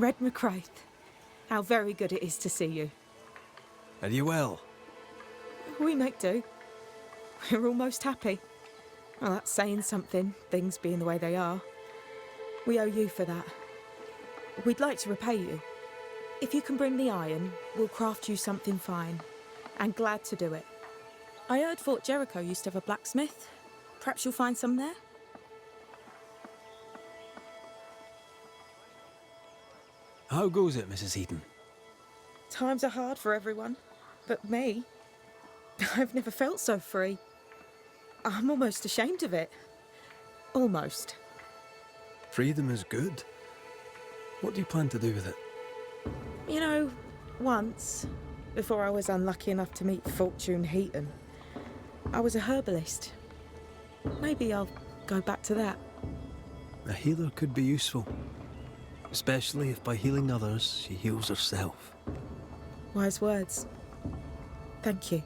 Red McCraith, how very good it is to see you. Are you well? We make do. We're almost happy. Well, that's saying something, things being the way they are. We owe you for that. We'd like to repay you. If you can bring the iron, we'll craft you something fine. And glad to do it. I heard Fort Jericho used to have a blacksmith. Perhaps you'll find some there? How goes it, Mrs. Heaton? Times are hard for everyone. But me, I've never felt so free. I'm almost ashamed of it. Almost. Freedom is good. What do you plan to do with it? You know, once, before I was unlucky enough to meet Fortune Heaton, I was a herbalist. Maybe I'll go back to that. A healer could be useful. Especially if by healing others, she heals herself. Wise words. Thank you.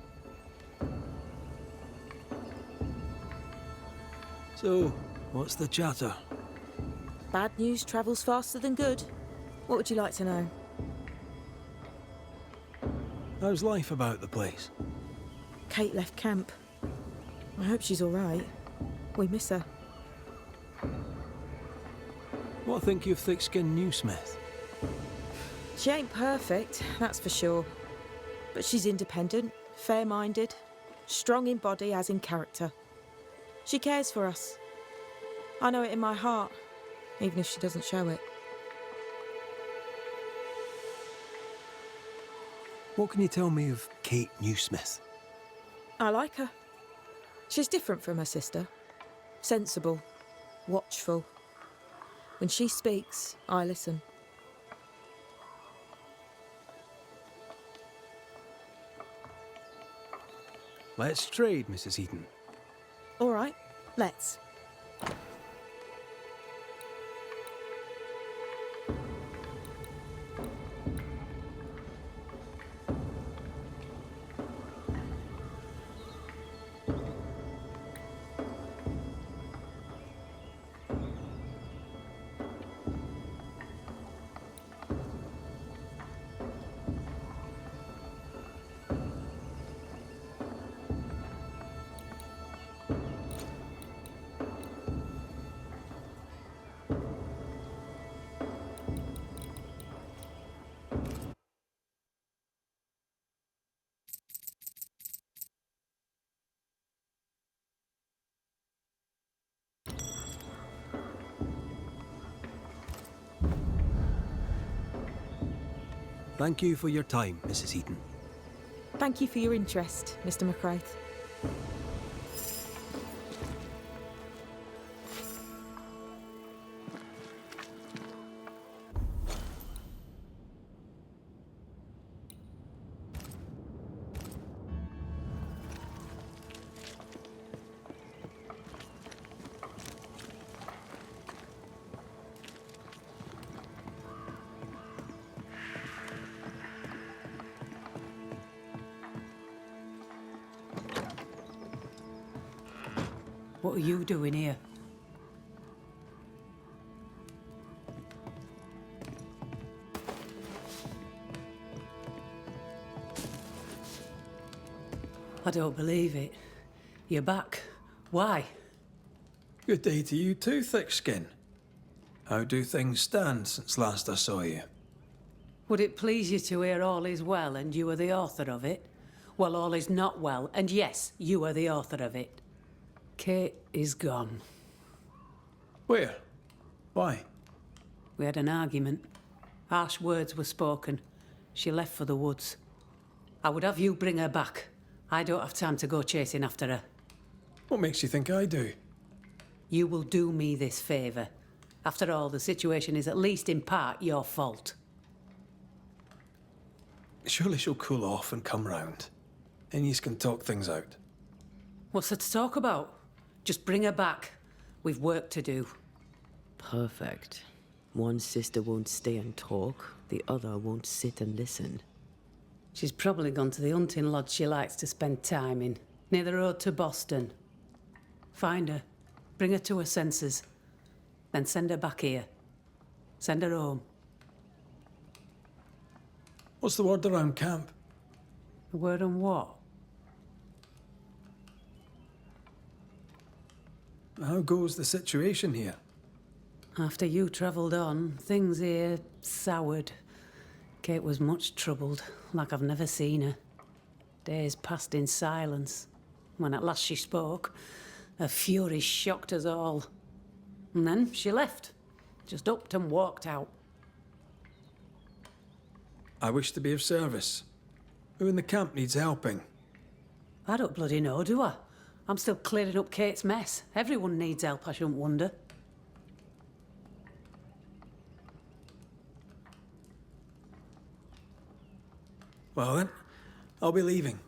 So, what's the chatter? Bad news travels faster than good. What would you like to know? How's life about the place? Kate left camp. I hope she's all right. We miss her. What think you of thick-skinned new Smith? She ain't perfect, that's for sure. But she's independent, fair-minded, strong in body as in character. She cares for us. I know it in my heart, even if she doesn't show it. What can you tell me of Kate Newsmith? I like her. She's different from her sister. Sensible, watchful. When she speaks, I listen. Let's trade, Mrs. Heaton. All right, let's. Thank you for your time, Mrs. Heaton. Thank you for your interest, Mr. McCraith. What are you doing here? I don't believe it. You're back. Why? Good day to you too, Thickskin. How do things stand since last I saw you? Would it please you to hear all is well and you are the author of it? Well, all is not well, and yes, you are the author of it. Kate is gone. Where? Why? We had an argument. Harsh words were spoken. She left for the woods. I would have you bring her back. I don't have time to go chasing after her. What makes you think I do? You will do me this favour. After all, the situation is at least in part your fault. Surely she'll cool off and come round. And yous can talk things out. What's there to talk about? Just bring her back. We've work to do. Perfect. One sister won't stay and talk, the other won't sit and listen. She's probably gone to the hunting lodge she likes to spend time in, near the road to Boston. Find her, bring her to her senses, then send her back here. Send her home. What's the word around camp? The word on what? How goes the situation here? After you travelled on, things here soured. Kate was much troubled, like I've never seen her. Days passed in silence. When at last she spoke, her fury shocked us all. And then she left. Just upped and walked out. I wish to be of service. Who in the camp needs helping? I don't bloody know, do I? I'm still clearing up Kate's mess. Everyone needs help, I shouldn't wonder. Well then, I'll be leaving.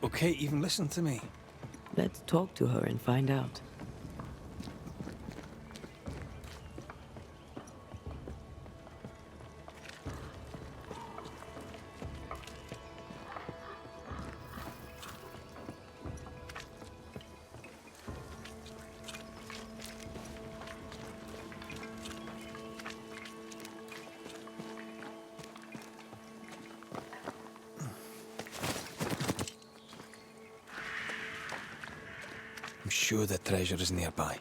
Will Kate even listen to me? Let's talk to her and find out. I'm sure the treasure is nearby.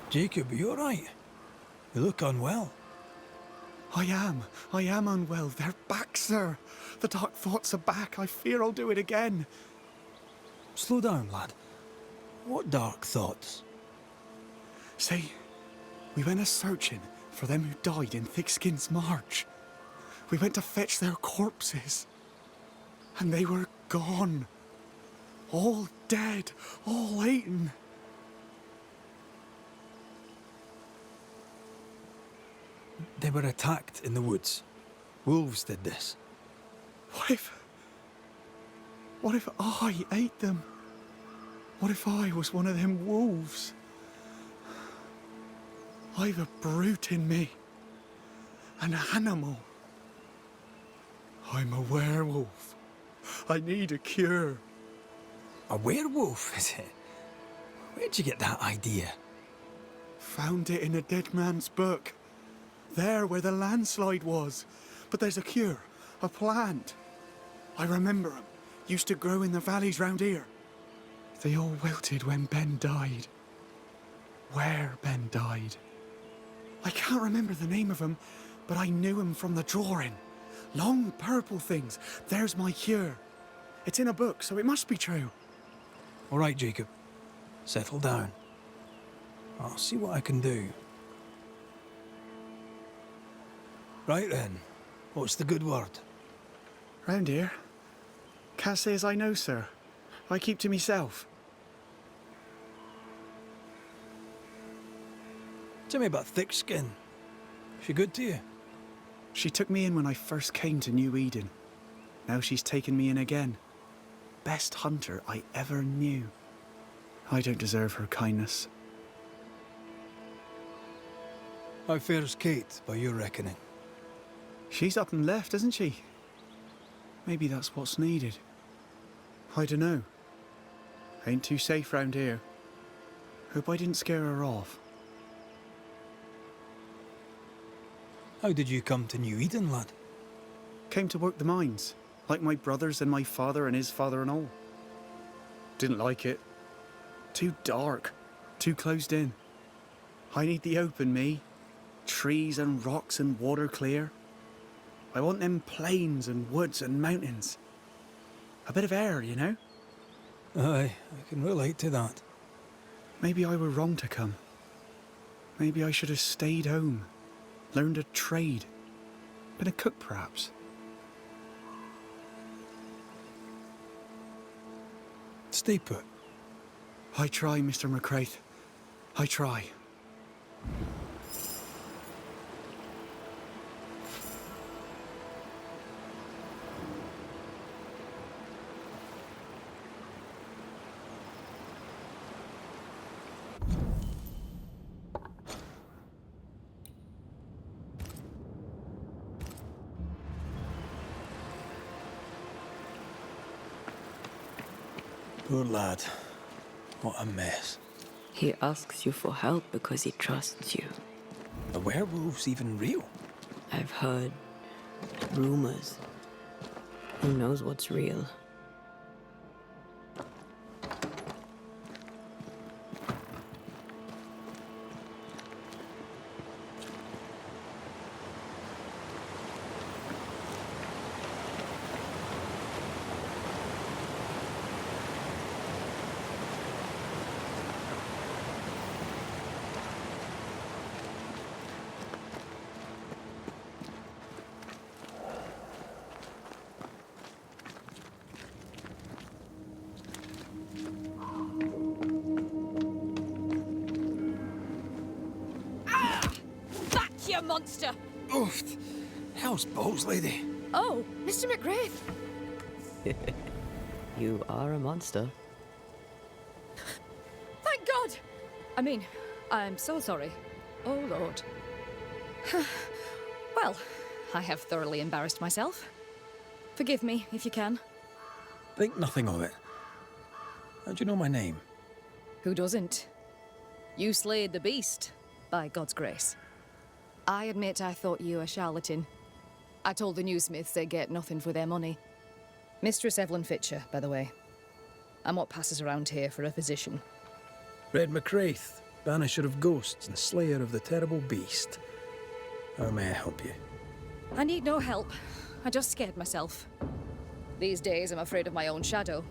Jacob, are you all right? You look unwell. I am unwell. They're back, sir. The dark thoughts are back. I fear I'll do it again. Slow down, lad. What dark thoughts? See, we went a-searching for them who died in Thickskin's march. We went to fetch their corpses. And they were gone. All dead, all eaten. They were attacked in the woods. Wolves did this. What if I ate them? What if I was one of them wolves? I've a brute in me. An animal. I'm a werewolf. I need a cure. A werewolf, is it? Where'd you get that idea? Found it in a dead man's book. There where the landslide was. But there's a cure, a plant. I remember 'em. Used to grow in the valleys round here. They all wilted when Ben died. Where Ben died. I can't remember the name of 'em, but I knew 'em from the drawing. Long purple things. There's my cure. It's in a book, so it must be true. All right, Jacob. Settle down. I'll see what I can do. Right then. What's the good word? Round here. Can't say as I know, sir. I keep to myself. Tell me about Thickskin. She good to you? She took me in when I first came to New Eden. Now she's taken me in again. Best hunter I ever knew. I don't deserve her kindness. How fares Kate, by your reckoning? She's up and left, isn't she? Maybe that's what's needed. I dunno. Ain't too safe round here. Hope I didn't scare her off. How did you come to New Eden, lad? Came to work the mines, like my brothers and my father and his father and all. Didn't like it. Too dark, too closed in. I need the open, me. Trees and rocks and water clear. I want them plains and woods and mountains. A bit of air, you know? Aye, I can relate to that. Maybe I were wrong to come. Maybe I should have stayed home, learned a trade, been a cook perhaps. Stay put. I try, Mr. McCraith. I try. Poor lad. What a mess. He asks you for help because he trusts you. Are werewolves even real? I've heard rumors. Who knows what's real? You monster! Oof! Hell's balls, lady. Oh, Mr. McGrath! You are a monster. Thank God! I mean, I'm so sorry. Oh, Lord. Well, I have thoroughly embarrassed myself. Forgive me, if you can. Think nothing of it. How do you know my name? Who doesn't? You slayed the beast, by God's grace. I admit I thought you a charlatan. I told the newsmiths they get nothing for their money. Mistress Evelyn Fitcher, by the way. I'm what passes around here for a physician. Red McCraith, Banisher of ghosts and slayer of the terrible beast. How may I help you? I need no help. I just scared myself. These days, I'm afraid of my own shadow.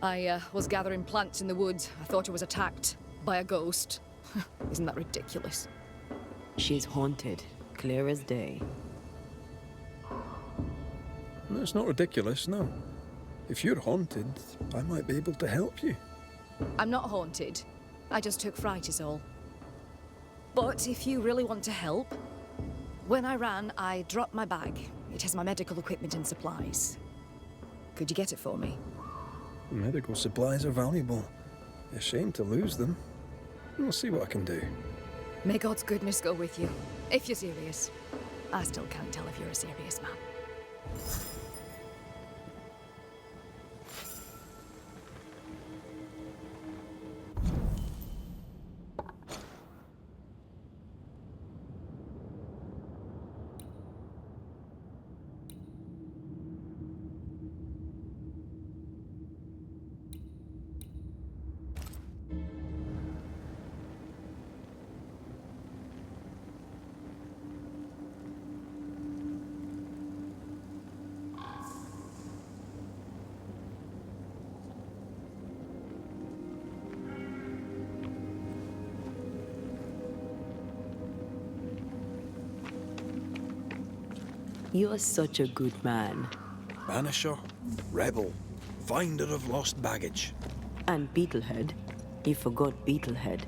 I was gathering plants in the woods. I thought I was attacked by a ghost. Isn't that ridiculous? She's haunted, clear as day. That's not ridiculous, no. If you're haunted, I might be able to help you. I'm not haunted. I just took fright is all. But if you really want to help, when I ran, I dropped my bag. It has my medical equipment and supplies. Could you get it for me? Medical supplies are valuable. A shame to lose them. We'll see what I can do. May God's goodness go with you, if you're serious. I still can't tell if you're a serious man. You are such a good man. Banisher, rebel, finder of lost baggage. And Beetlehead. You forgot Beetlehead.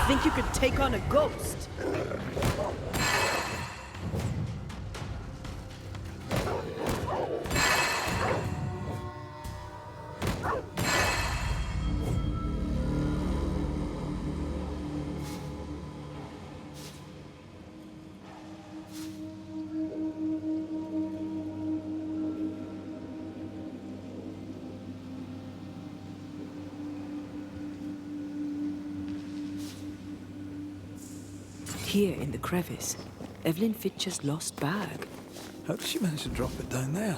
Think you could take on a ghost? Here in the crevice, Evelyn Fitcher's lost bag. How did she manage to drop it down there?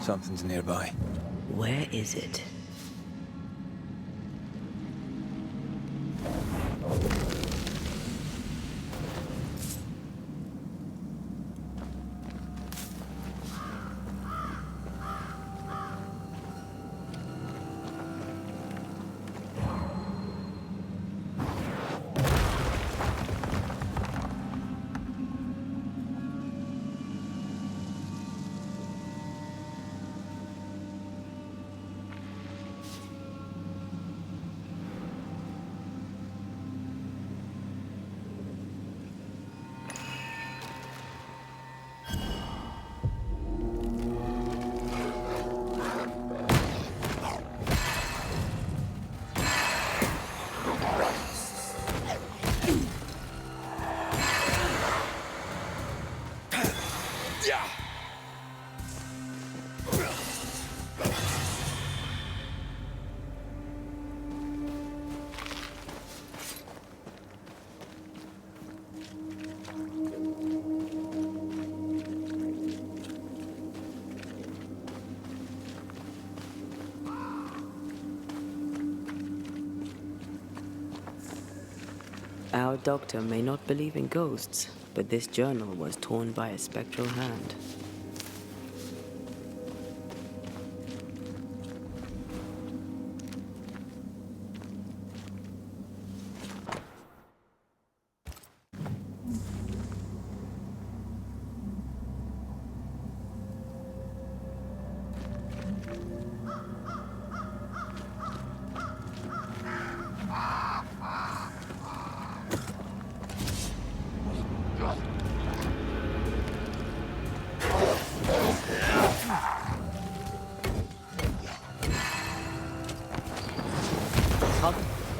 Something's nearby. Where is it? Our doctor may not believe in ghosts, but this journal was torn by a spectral hand.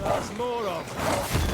That's more of.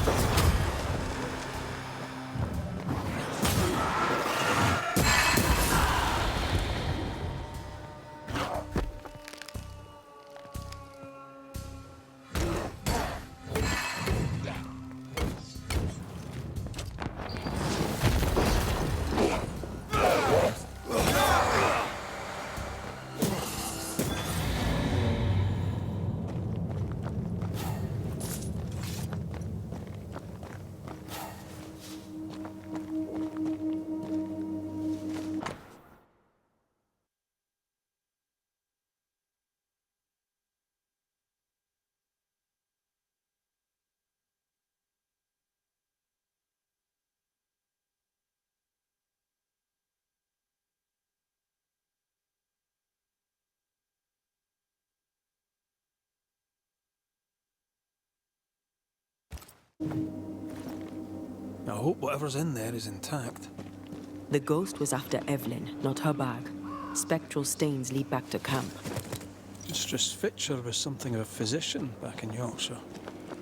I hope whatever's in there is intact. The ghost was after Evelyn, not her bag. Spectral stains lead back to camp. Mistress Fitcher was something of a physician back in Yorkshire.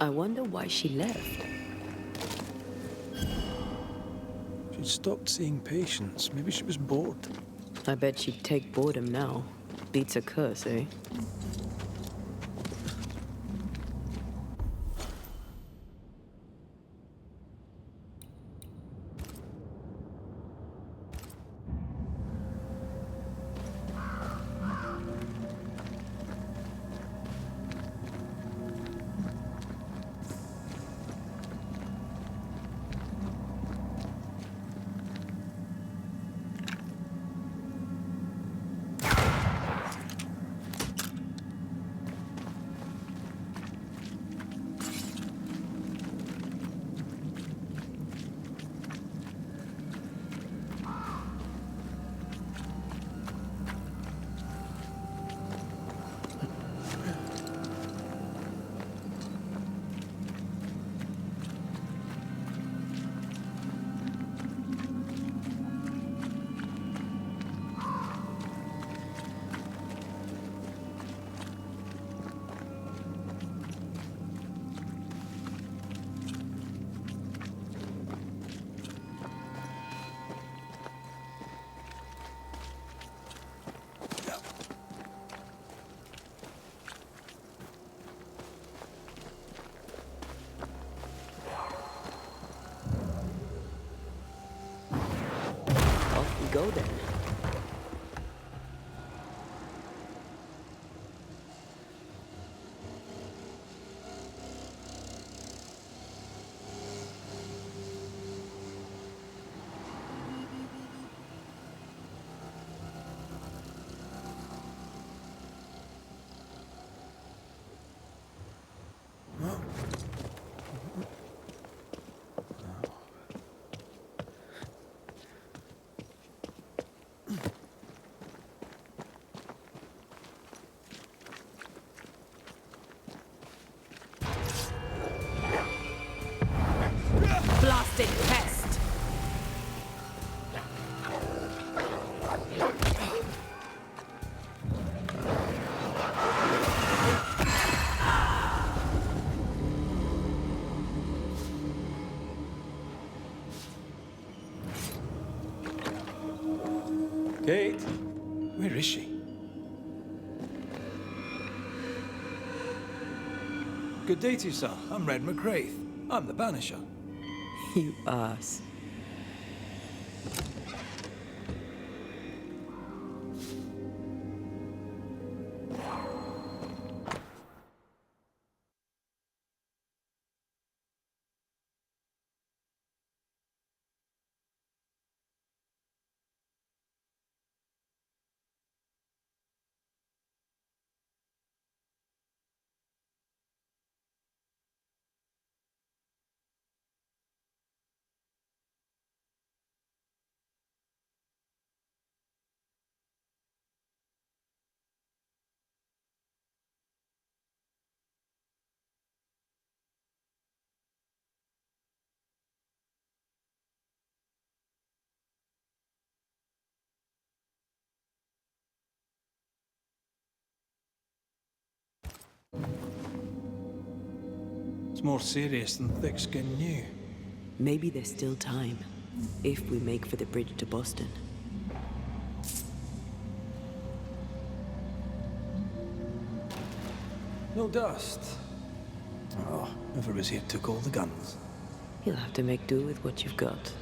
I wonder why she left. She'd stopped seeing patients. Maybe she was bored. I bet she'd take boredom now. Beats a curse, eh? go then. Blasted pest! Kate, where is she? Good day to you, sir. I'm Red McCraith. I'm the Banisher. You ass. It's more serious than Thickskin knew. Maybe there's still time, if we make for the bridge to Boston. No dust. Oh, whoever was here took all the guns. You'll have to make do with what you've got.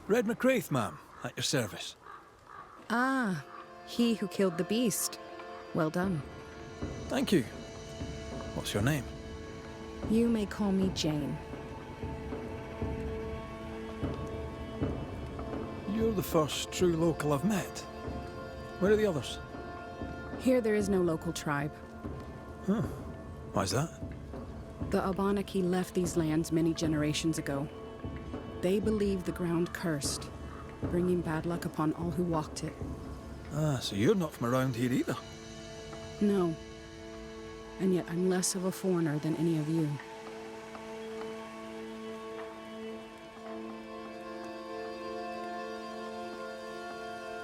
Red McCraith, ma'am, at your service. Ah, he who killed the beast. Well done. Thank you. What's your name? You may call me Jane. You're the first true local I've met. Where are the others? Here there is no local tribe. Why's that? The Abenaki left these lands many generations ago. They believe the ground cursed, bringing bad luck upon all who walked it. Ah, so you're not from around here either. No. And yet I'm less of a foreigner than any of you.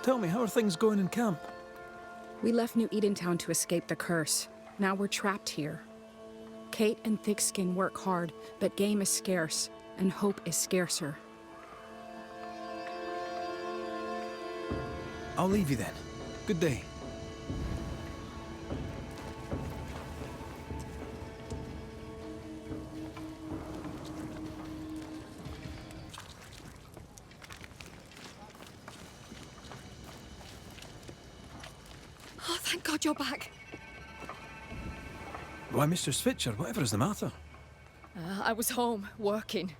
Tell me, how are things going in camp? We left New Edentown to escape the curse. Now we're trapped here. Kate and Thickskin work hard, but game is scarce, and hope is scarcer. I'll leave you then. Good day. Oh, thank God you're back. Why, Mistress Fitcher, whatever is the matter? I was home, working.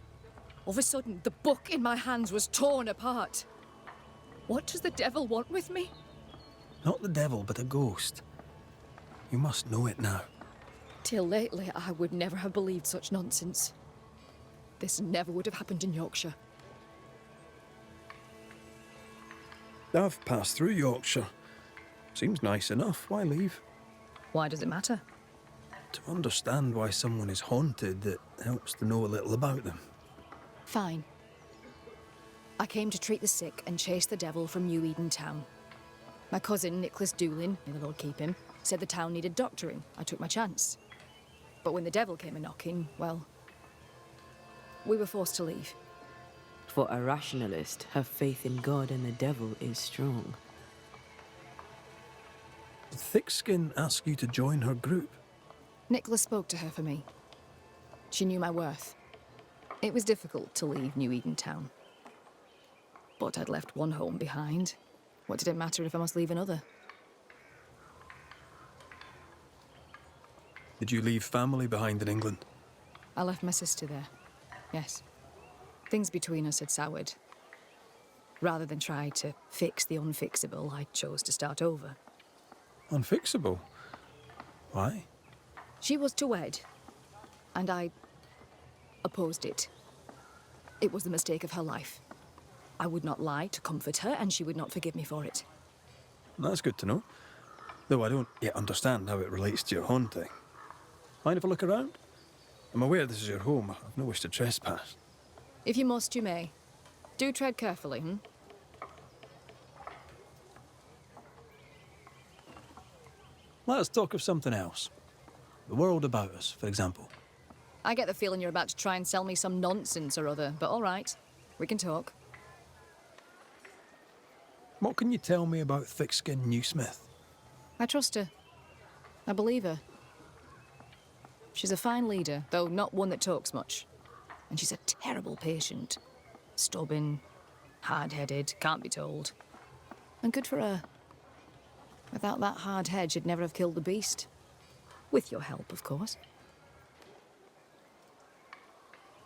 All of a sudden, the book in my hands was torn apart. What does the devil want with me? Not the devil, but a ghost. You must know it now. Till lately, I would never have believed such nonsense. This never would have happened in Yorkshire. I've passed through Yorkshire. Seems nice enough. Why leave? Why does it matter? To understand why someone is haunted, it helps to know a little about them. Fine. I came to treat the sick and chase the devil from New Eden town. My cousin, Nicholas Doolin, may the Lord keep him, said the town needed doctoring. I took my chance. But when the devil came a-knocking, well, we were forced to leave. For a rationalist, her faith in God and the devil is strong. Did Thickskin ask you to join her group? Nicholas spoke to her for me. She knew my worth. It was difficult to leave New Eden town. But I'd left one home behind. What did it matter if I must leave another? Did you leave family behind in England? I left my sister there. Yes. Things between us had soured. Rather than try to fix the unfixable, I chose to start over. Unfixable? Why? She was to wed, and I opposed it. It was the mistake of her life. I would not lie to comfort her, and she would not forgive me for it. That's good to know. Though I don't yet understand how it relates to your haunting. Mind if I look around? I'm aware this is your home. I've no wish to trespass. If you must, you may. Do tread carefully, Let us talk of something else. The world about us, for example. I get the feeling you're about to try and sell me some nonsense or other, but all right. We can talk. What can you tell me about thick-skinned Newsmith? I trust her. I believe her. She's a fine leader, though not one that talks much. And she's a terrible patient. Stubborn, hard-headed, can't be told. And good for her. Without that hard head, she'd never have killed the beast. With your help, of course.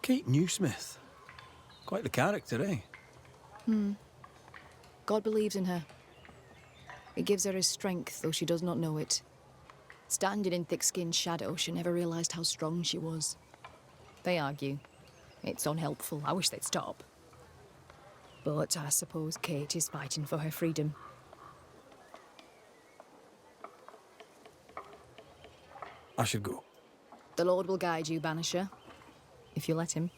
Kate Newsmith. Quite the character, eh? God believes in her. It gives her his strength, though she does not know it. Standing in thick-skinned shadow, she never realised how strong she was. They argue. It's unhelpful. I wish they'd stop. But I suppose Kate is fighting for her freedom. I should go. The Lord will guide you, Banisher. If you let him.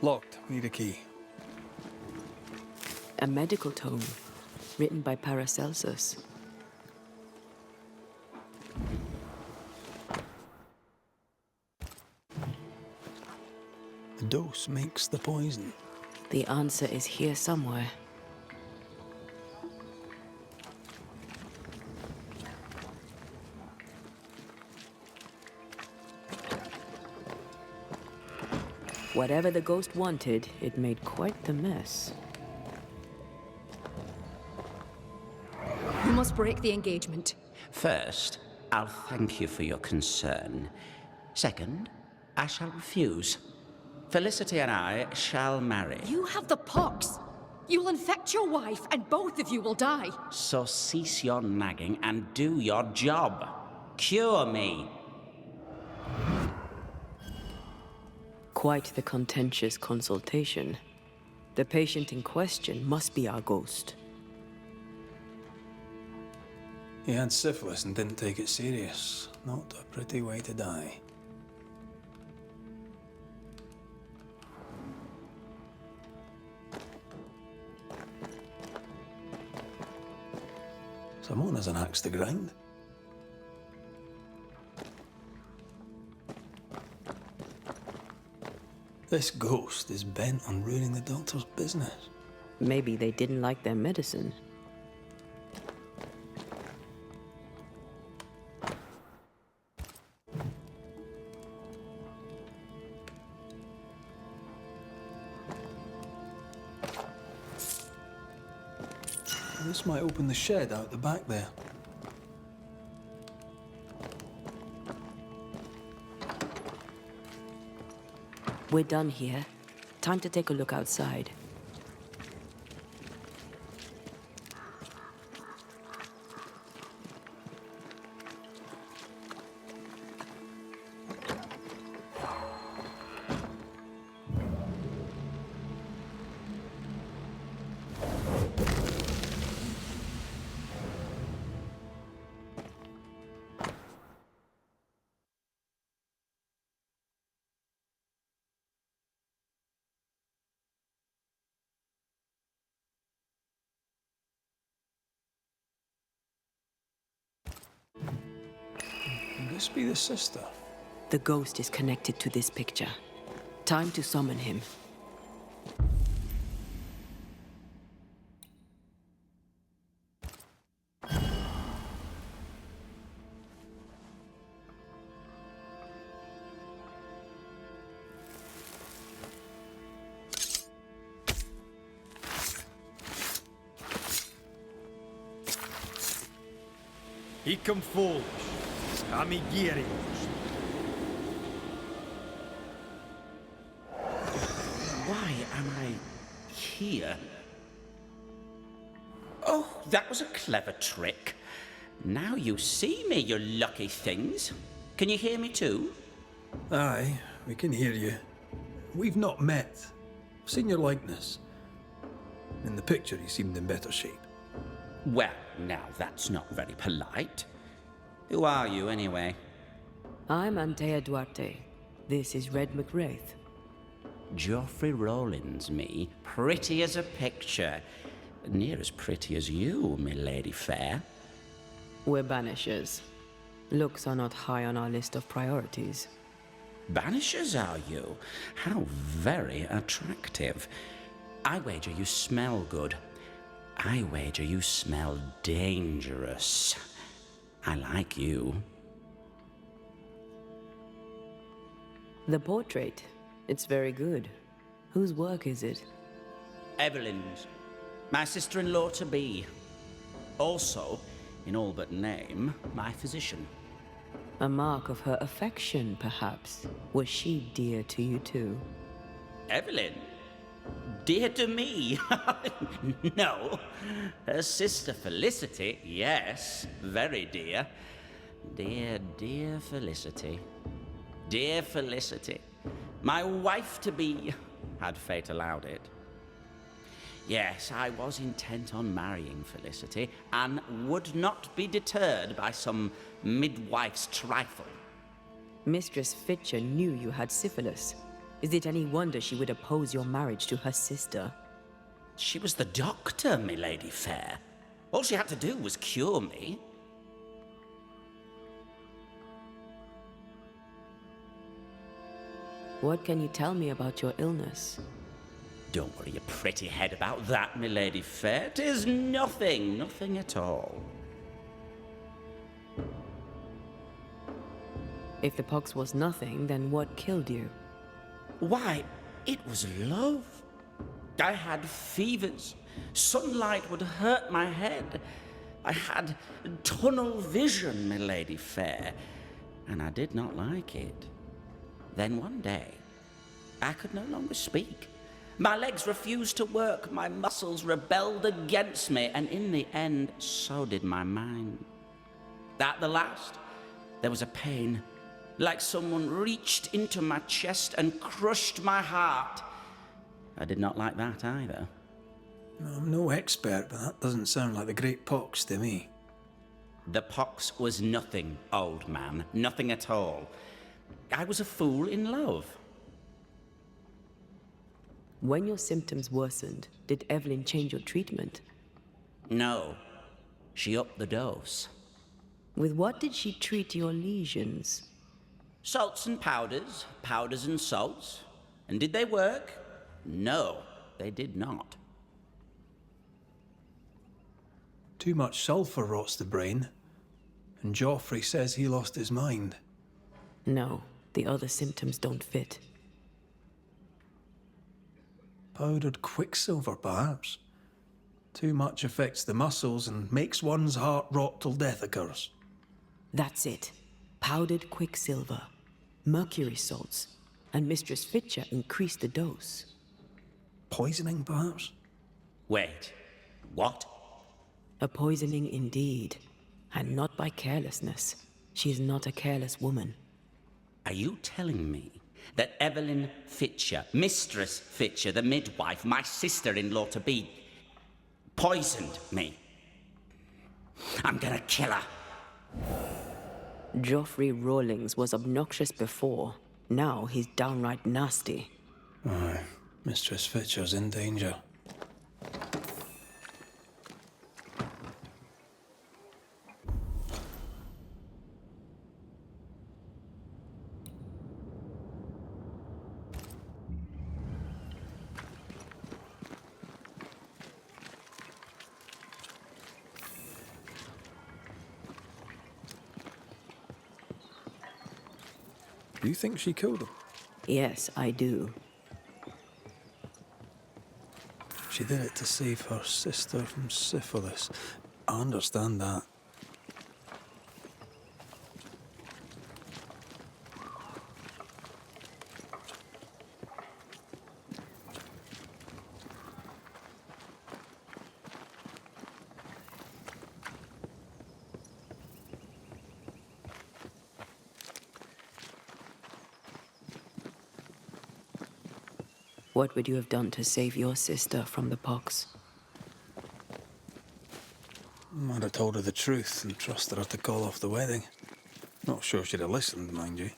Locked. Need a key. A medical tome, written by Paracelsus. The dose makes the poison. The answer is here somewhere. Whatever the ghost wanted, it made quite the mess. You must break the engagement. First, I'll thank you for your concern. Second, I shall refuse. Felicity and I shall marry. You have the pox. You will infect your wife, and both of you will die. So cease your nagging and do your job. Cure me. Quite the contentious consultation. The patient in question must be our ghost. He had syphilis and didn't take it serious. Not a pretty way to die. Someone has an axe to grind. This ghost is bent on ruining the doctor's business. Maybe they didn't like their medicine. This might open the shed out the back there. We're done here. Time to take a look outside. Could this be the sister? The ghost is connected to this picture. Time to summon him. Icum foolish. Amigiri. Why am I here? Oh, that was a clever trick. Now you see me, you lucky things. Can you hear me too? Aye, we can hear you. We've not met. I've seen your likeness. In the picture, you seemed in better shape. Well, now that's not very polite. Who are you, anyway? I'm Antea Duarte. This is Red McWraith. Geoffrey Rollins, me. Pretty as a picture. Near as pretty as you, my lady fair. We're Banishers. Looks are not high on our list of priorities. Banishers, are you? How very attractive. I wager you smell good. I wager you smell dangerous. I like you. The portrait. It's very good. Whose work is it? Evelyn's. My sister-in-law to be. Also, in all but name, my physician. A mark of her affection, perhaps. Was she dear to you too? Evelyn? Dear to me? No. Her sister Felicity, yes. Very dear. Dear, dear Felicity. Dear Felicity. My wife-to-be, had fate allowed it. Yes, I was intent on marrying Felicity, and would not be deterred by some midwife's trifle. Mistress Fitcher knew you had syphilis. Is it any wonder she would oppose your marriage to her sister? She was the doctor, my lady fair. All she had to do was cure me. What can you tell me about your illness? Don't worry your pretty head about that, my lady fair. 'Tis nothing, nothing at all. If the pox was nothing, then what killed you? Why, it was love. I had fevers. Sunlight would hurt my head. I had tunnel vision, my lady fair, and I did not like it. Then one day, I could no longer speak. My legs refused to work, my muscles rebelled against me, and in the end, so did my mind. At the last, there was a pain, like someone reached into my chest and crushed my heart. I did not like that either. I'm no expert, but that doesn't sound like the Great Pox to me. The pox was nothing, old man, nothing at all. I was a fool in love. When your symptoms worsened, did Evelyn change your treatment? No, she upped the dose. With what did she treat your lesions? Salts and powders, powders and salts. And did they work? No, they did not. Too much sulphur rots the brain, and Joffrey says he lost his mind. No, the other symptoms don't fit. Powdered quicksilver, perhaps. Too much affects the muscles and makes one's heart rot till death occurs. That's it. Powdered quicksilver, mercury salts, and Mistress Fitcher increased the dose. Poisoning, perhaps? Wait, what? A poisoning indeed, and not by carelessness. She is not a careless woman. Are you telling me that Evelyn Fitcher, Mistress Fitcher, the midwife, my sister-in-law to be, poisoned me? I'm gonna kill her. Geoffrey Rawlings was obnoxious before. Now he's downright nasty. Aye, Mistress Fitcher's in danger. You think she killed him? Yes, I do. She did it to save her sister from syphilis. I understand that. What would you have done to save your sister from the pox? I'd have told her the truth and trusted her to call off the wedding. Not sure she'd have listened, mind you.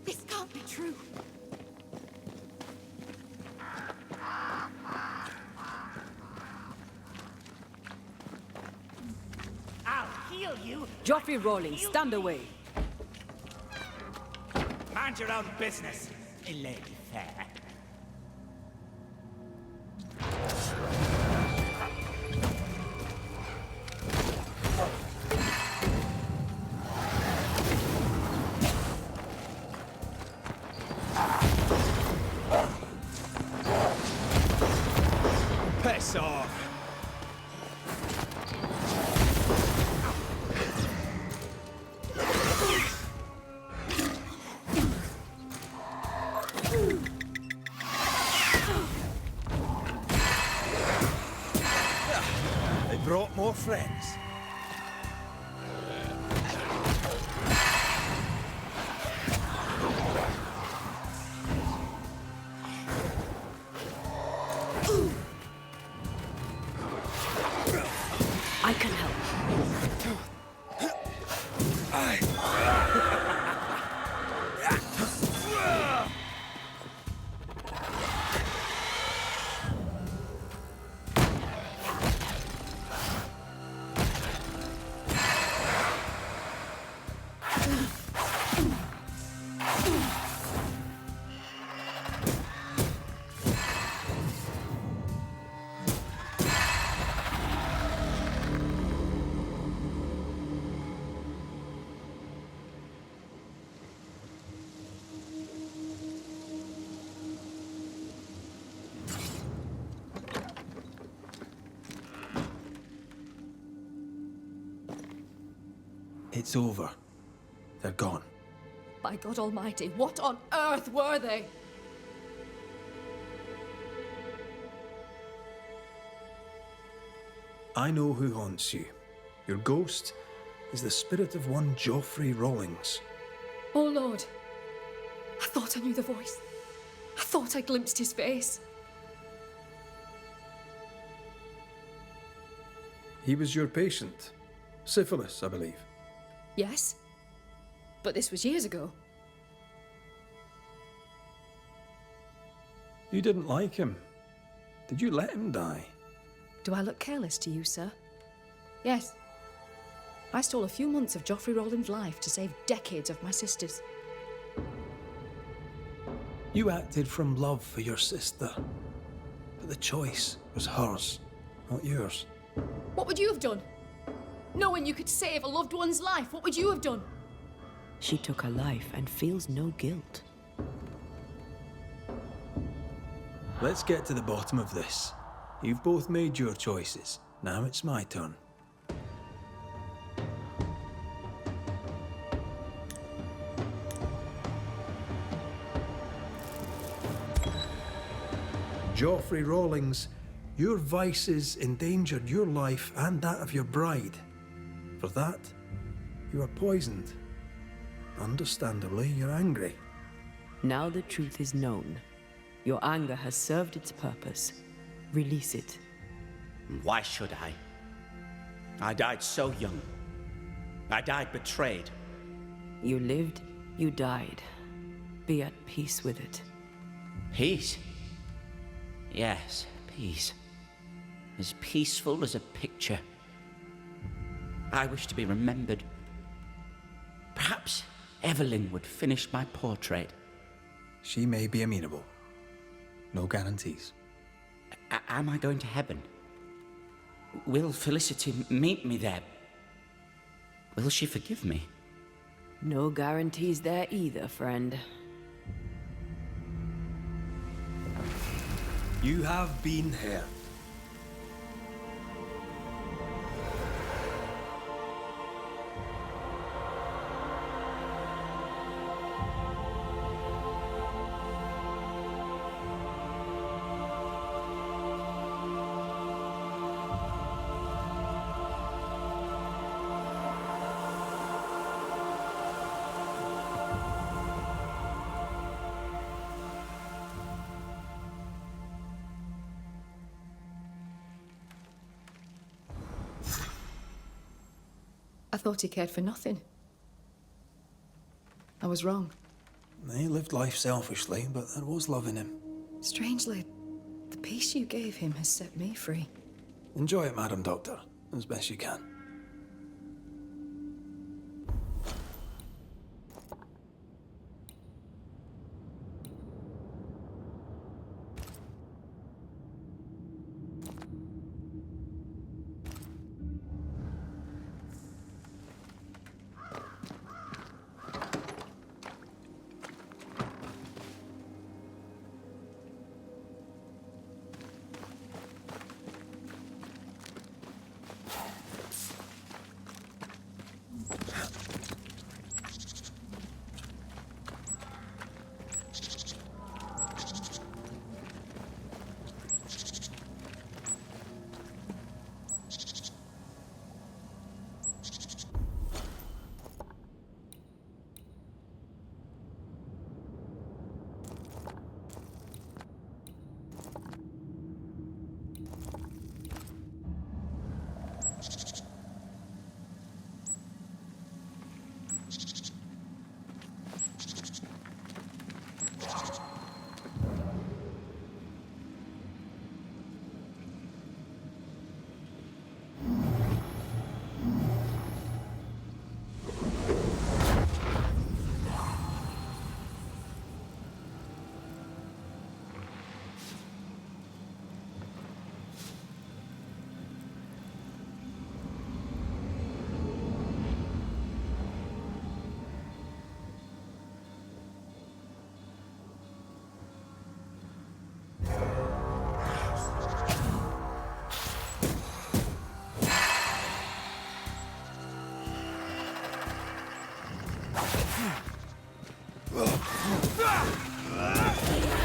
This can't be true. I'll heal you. Joffrey Rawlings, stand away. Mind your own business, Lady Fair. Piss off! They brought more friends. I can help. It's over. They're gone. By God Almighty, what on earth were they? I know who haunts you. Your ghost is the spirit of one Joffrey Rawlings. Oh Lord. I thought I knew the voice. I thought I glimpsed his face. He was your patient. Syphilis, I believe. Yes. But this was years ago. You didn't like him. Did you let him die? Do I look careless to you, sir? Yes. I stole a few months of Joffrey Rawlings' life to save decades of my sister's. You acted from love for your sister. But the choice was hers, not yours. What would you have done? Knowing you could save a loved one's life, what would you have done? She took her life and feels no guilt. Let's get to the bottom of this. You've both made your choices. Now it's my turn. Joffrey Rawlings, your vices endangered your life and that of your bride. For that, you are poisoned. Understandably, you're angry. Now the truth is known. Your anger has served its purpose. Release it. Why should I? I died so young. I died betrayed. You lived, you died. Be at peace with it. Peace? Yes, peace. As peaceful as a picture. I wish to be remembered. Perhaps Evelyn would finish my portrait. She may be amenable. No guarantees. Am I going to heaven? Will Felicity meet me there? Will she forgive me? No guarantees there either, friend. You have been heard. I thought he cared for nothing. I was wrong. He lived life selfishly, but there was love in him. Strangely, the peace you gave him has set me free. Enjoy it, Madam Doctor, as best you can.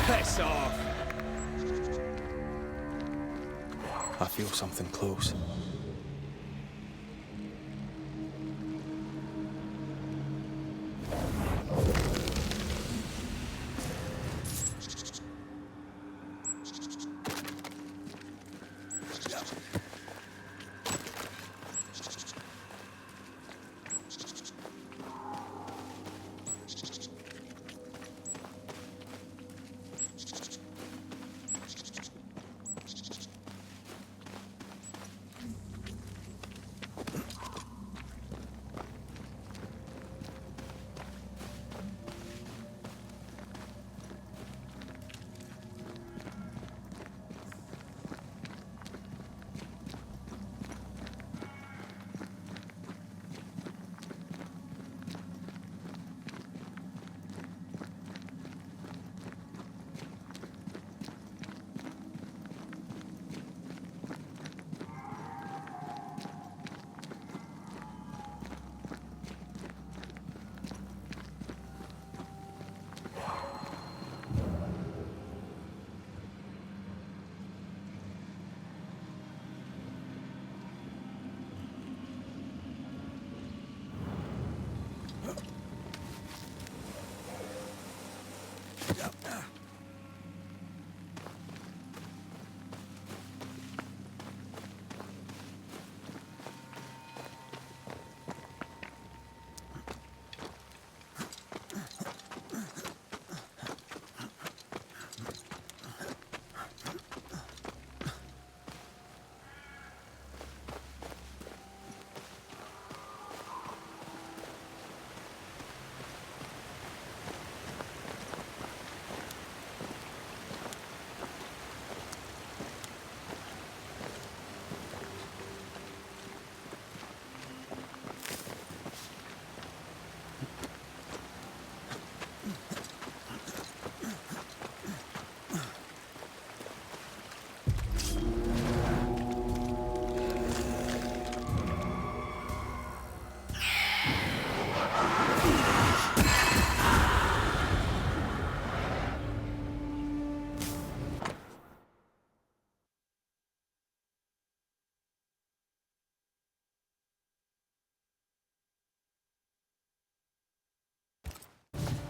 Piss off! I feel something close.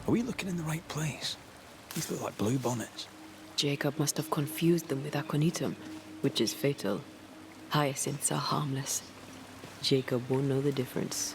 Are we looking in the right place? These look like blue bonnets. Jacob must have confused them with aconitum, which is fatal. Hyacinths are harmless. Jacob won't know the difference.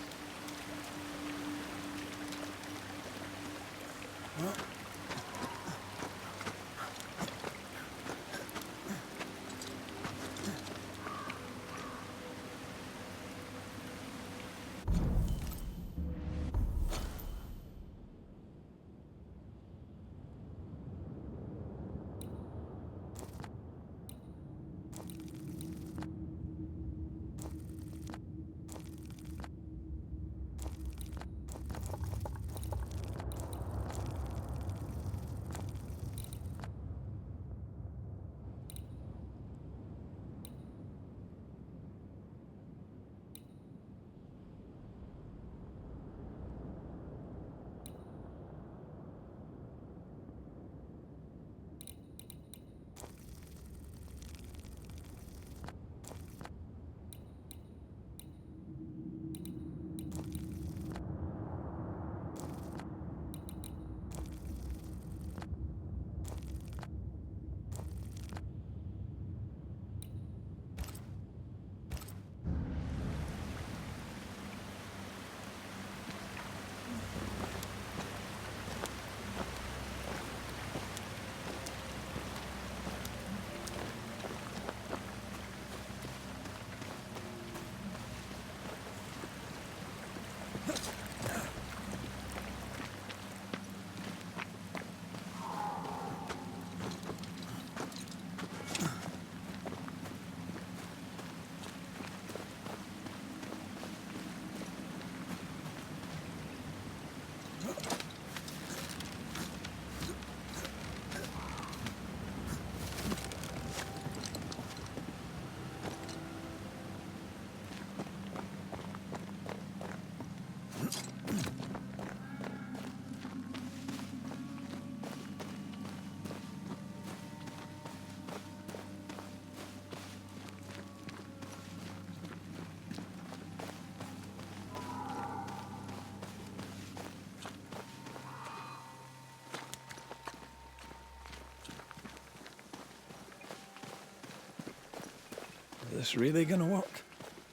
Is this really gonna work?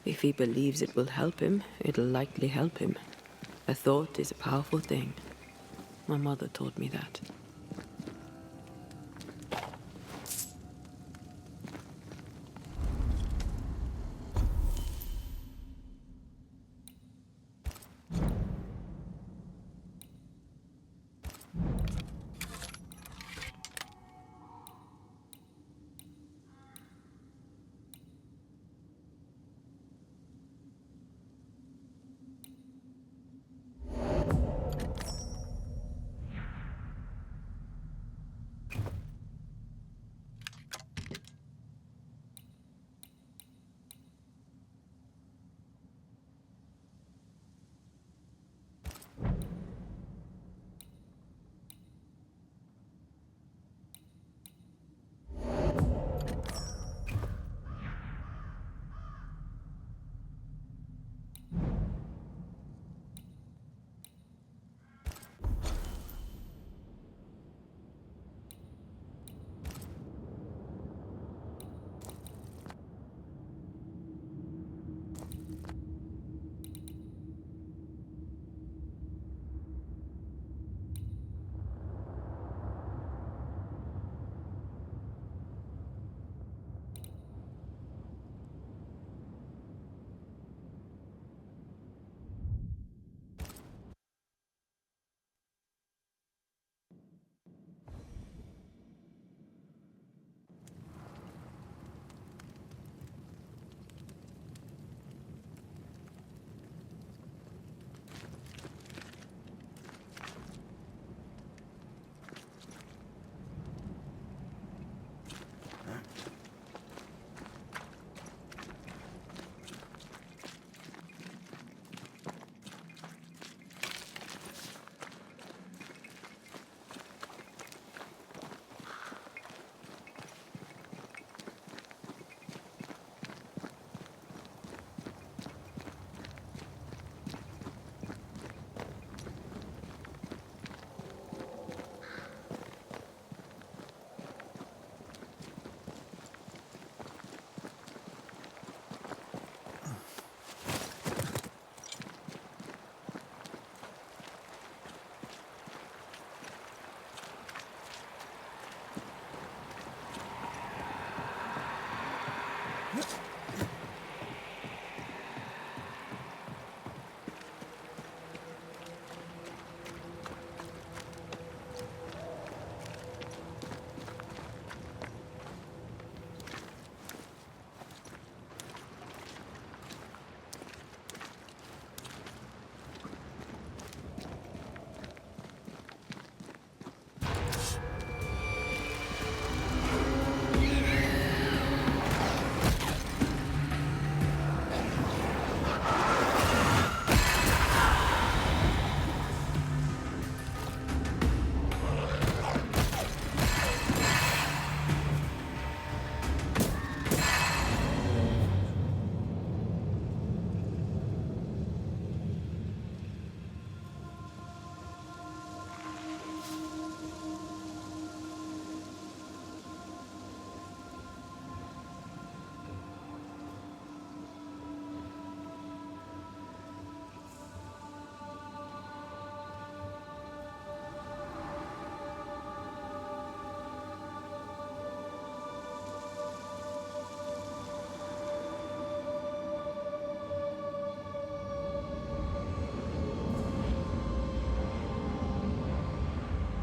If he believes it will help him, it'll likely help him. A thought is a powerful thing. My mother taught me that.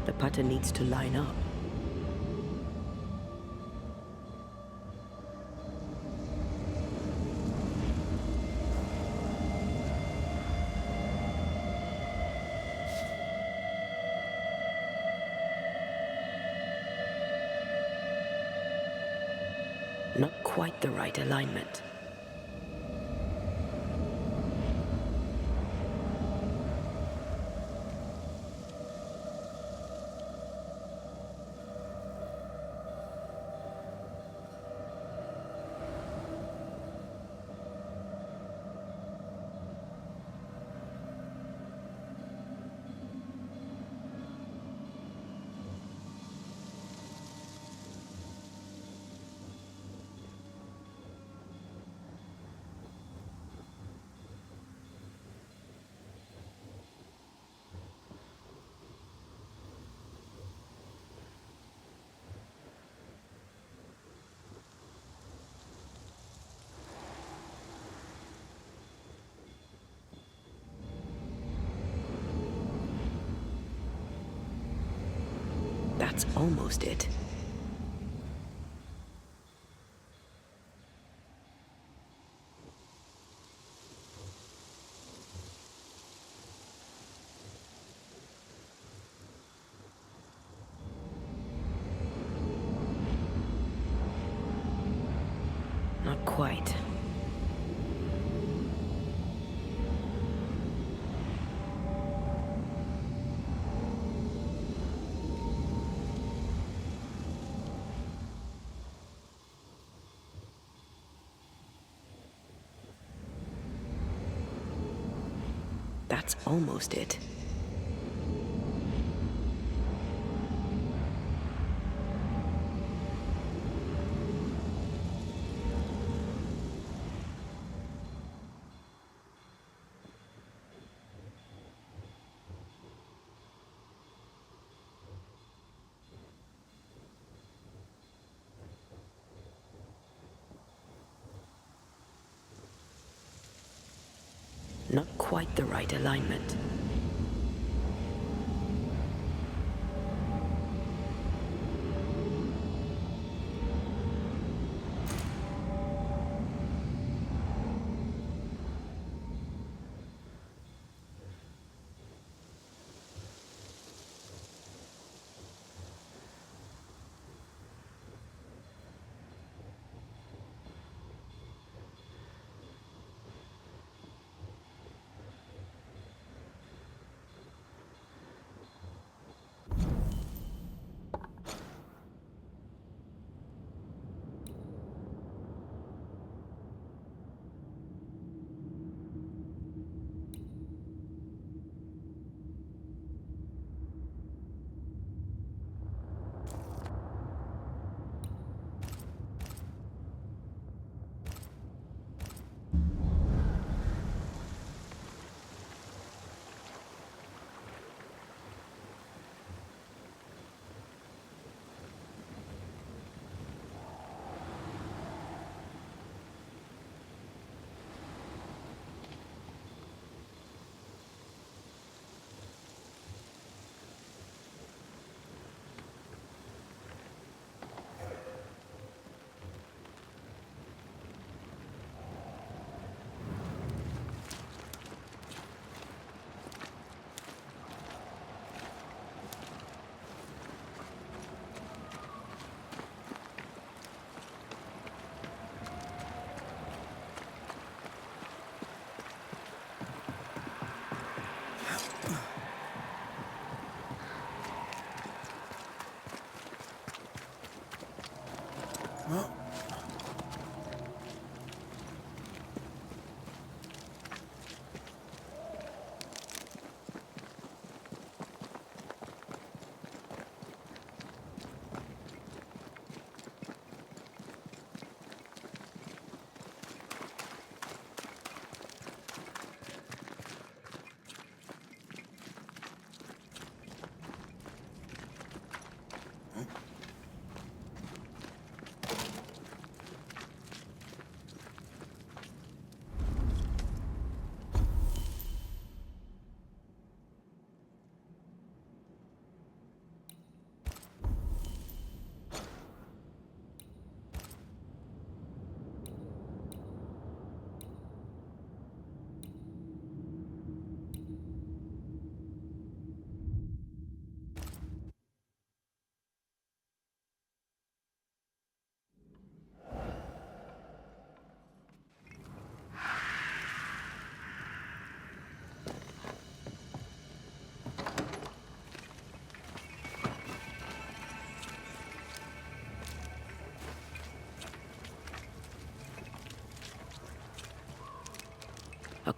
The pattern needs to line up. Not quite the right alignment. That's almost it. Not quite. That's almost it. Not quite the right alignment.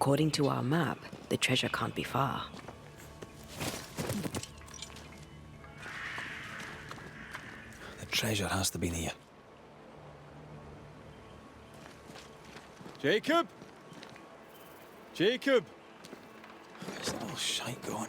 According to our map, the treasure can't be far. The treasure has to be near. Jacob? Jacob! Where's that little shite going?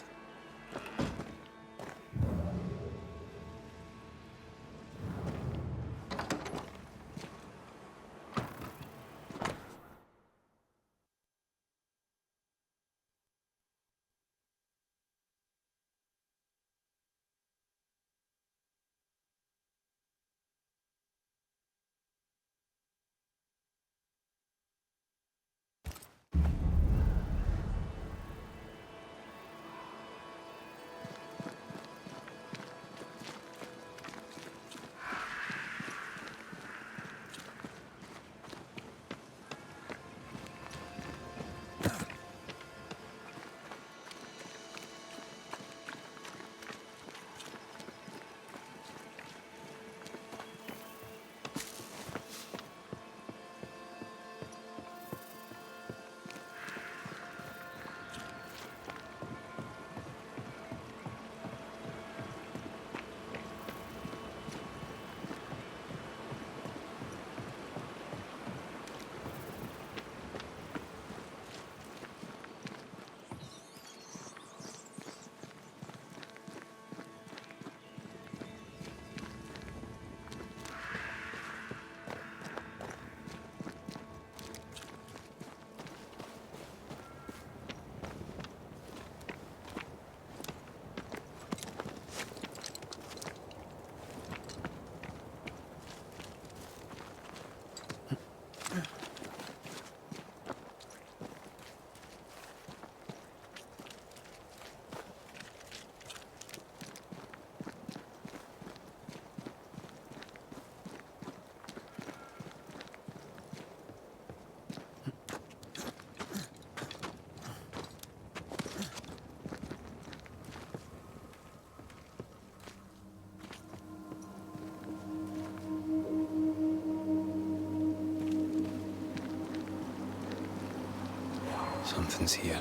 Something's here.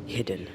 Hidden.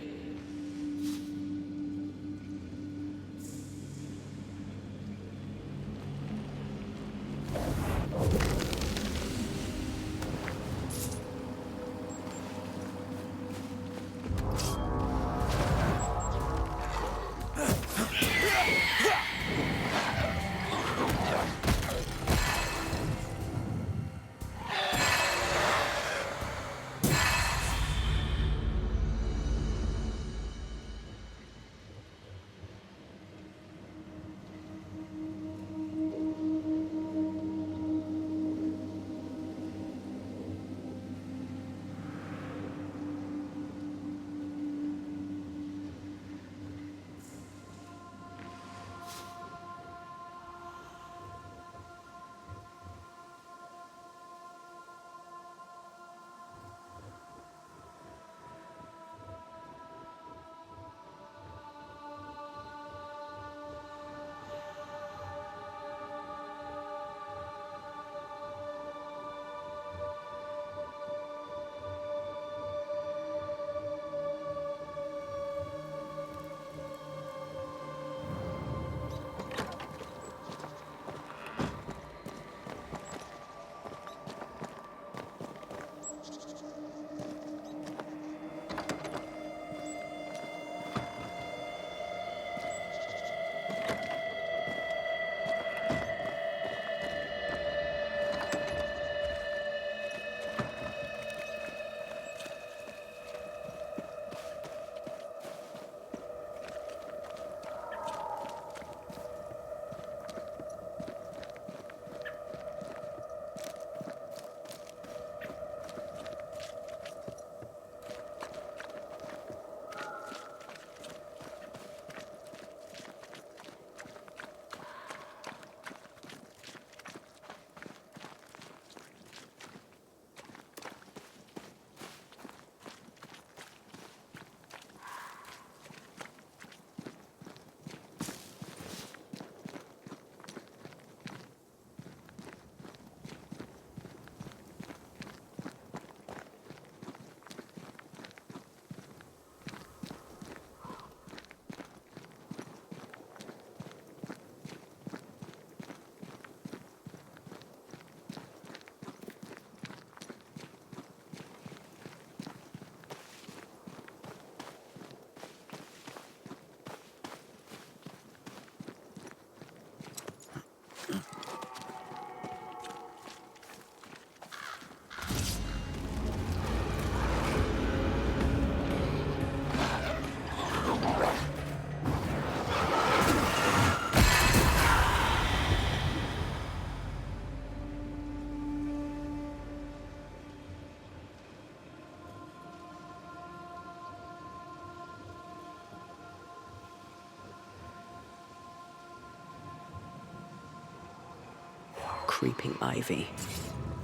creeping ivy.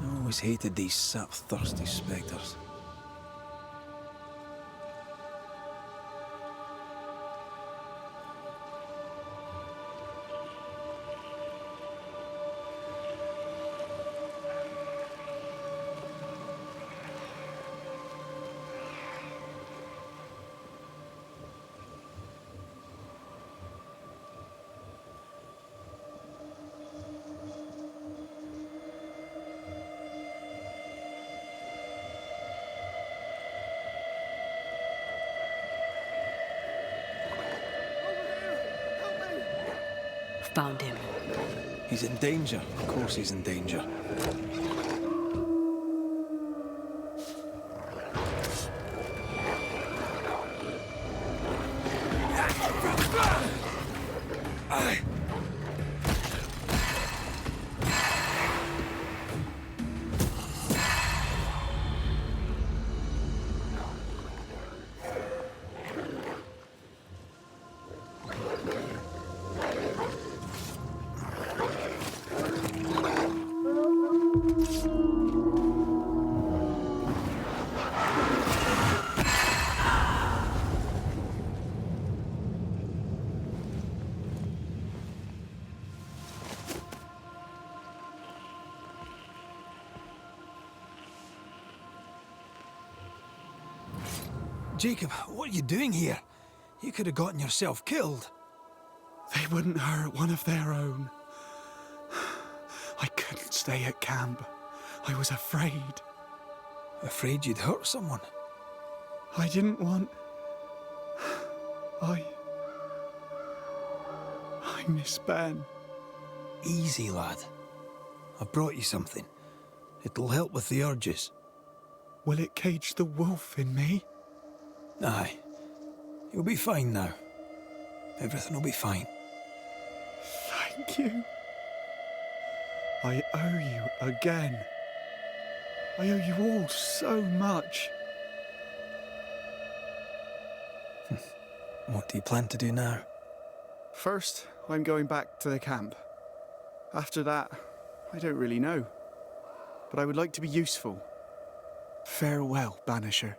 I always hated these sap-thirsty spectres. Found him. He's in danger. Of course he's in danger. Jacob, what are you doing here? You could have gotten yourself killed. They wouldn't hurt one of their own. I couldn't stay at camp. I was afraid. Afraid you'd hurt someone? I didn't want... I miss Ben. Easy, lad. I've brought you something. It'll help with the urges. Will it cage the wolf in me? Aye. You'll be fine now. Everything will be fine. Thank you. I owe you again. I owe you all so much. What do you plan to do now? First, I'm going back to the camp. After that, I don't really know. But I would like to be useful. Farewell, Banisher.